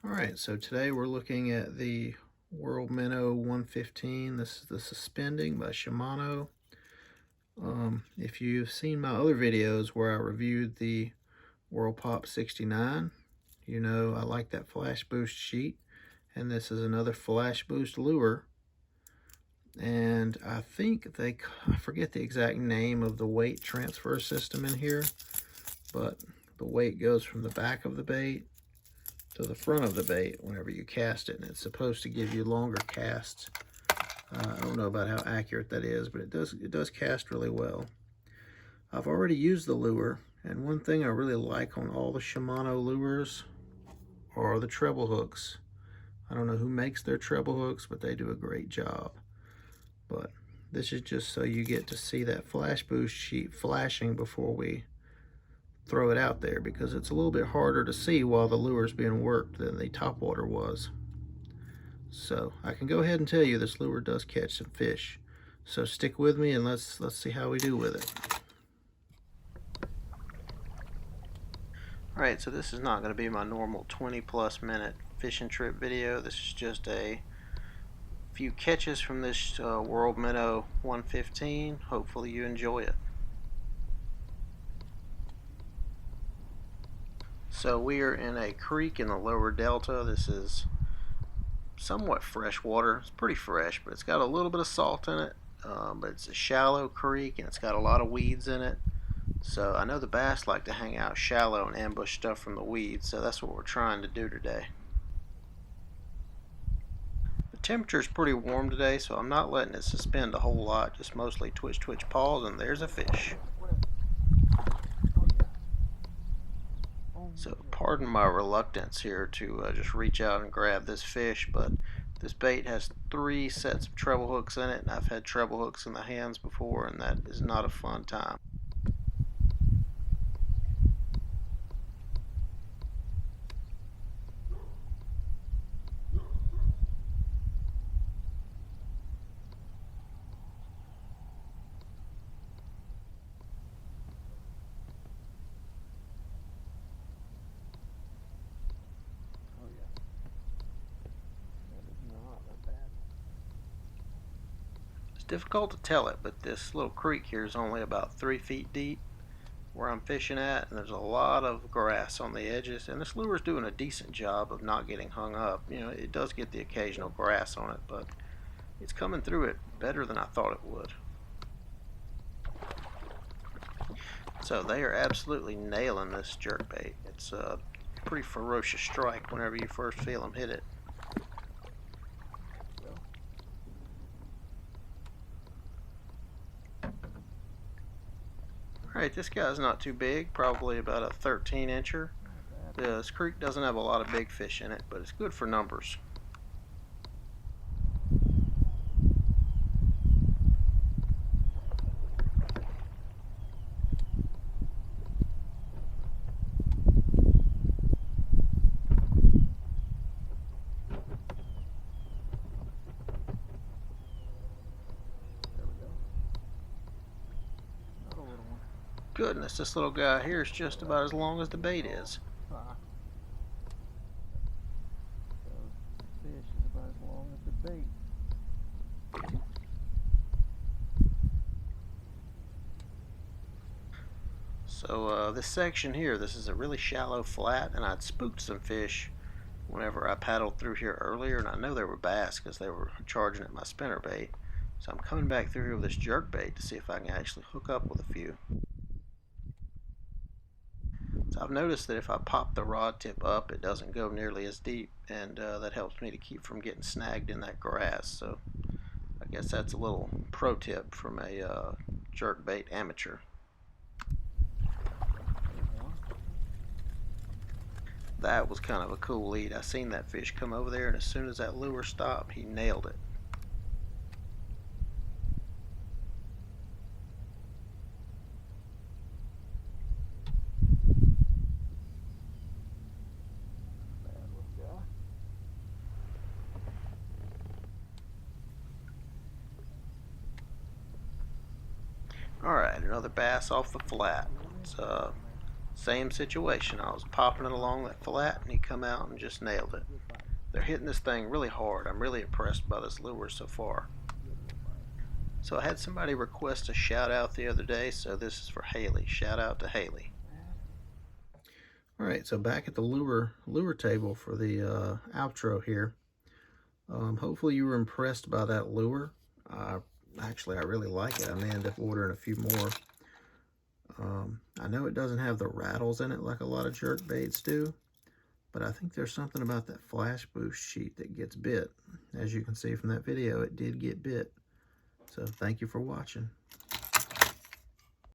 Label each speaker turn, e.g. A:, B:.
A: Alright, so today we're looking at the World Minnow 115. This is the suspending by Shimano. If you've seen my other videos where I reviewed the World Pop 69, you know I like that flash boost sheet. And this is another flash boost lure. And I forget the exact name of the weight transfer system in here, but the weight goes from the back of the bait to the front of the bait whenever you cast it, and it's supposed to give you longer casts. I don't know about how accurate that is, but it does cast really well. I've already used the lure, and one thing I really like on all the Shimano lures are the treble hooks. I don't know who makes their treble hooks, but they do a great job. But this is just so you get to see that flash boost sheet flashing before we throw it out there, because it's a little bit harder to see while the lure is being worked than the topwater was. So I can go ahead and tell you this lure does catch some fish. So stick with me and let's see how we do with it. Alright, so this is not going to be my normal 20+ minute fishing trip video. This is just a few catches from this World Minnow 115. Hopefully you enjoy it. So we are in a creek in the lower delta. This is somewhat fresh water. It's pretty fresh, but it's got a little bit of salt in it. But it's a shallow creek and it's got a lot of weeds in it. So I know the bass like to hang out shallow and ambush stuff from the weeds, so that's what we're trying to do today. The temperature is pretty warm today, so I'm not letting it suspend a whole lot, just mostly twitch, pause, and there's a fish. So pardon my reluctance here to just reach out and grab this fish, but this bait has 3 sets of treble hooks in it, and I've had treble hooks in the hands before, and that is not a fun time. Difficult to tell it, but this little creek here is only about 3 feet deep where I'm fishing at, and there's a lot of grass on the edges, and this lure is doing a decent job of not getting hung up. You know, it does get the occasional grass on it, but it's coming through it better than I thought it would. So they are absolutely nailing this jerkbait. It's a pretty ferocious strike whenever you first feel them hit it. Alright, this guy's not too big, probably about a 13-incher. This creek doesn't have a lot of big fish in it, but it's good for numbers. Goodness, this little guy here is just about as long as the bait is.
B: Fish is about as long as the bait.
A: So this section here, this is a really shallow flat, and I'd spooked some fish whenever I paddled through here earlier, and I know there were bass because they were charging at my spinnerbait. So I'm coming back through here with this jerkbait to see if I can actually hook up with a few. So I've noticed that if I pop the rod tip up, it doesn't go nearly as deep, and that helps me to keep from getting snagged in that grass. So I guess that's a little pro tip from a jerkbait amateur. That was kind of a cool lead. I seen that fish come over there, and as soon as that lure stopped, he nailed it. Alright, another bass off the flat. It's Same situation. I was popping it along that flat and he come out and just nailed it. They're hitting this thing really hard. I'm really impressed by this lure so far. So I had somebody request a shout out the other day, so this is for Haley. Shout out to Haley. Alright, so back at the lure table for the outro here. Hopefully you were impressed by that lure. Actually, I really like it. I may end up ordering a few more. I know it doesn't have the rattles in it like a lot of jerk baits do, but I think there's something about that flash boost sheet that gets bit. As you can see from that video, it did get bit. So thank you for watching.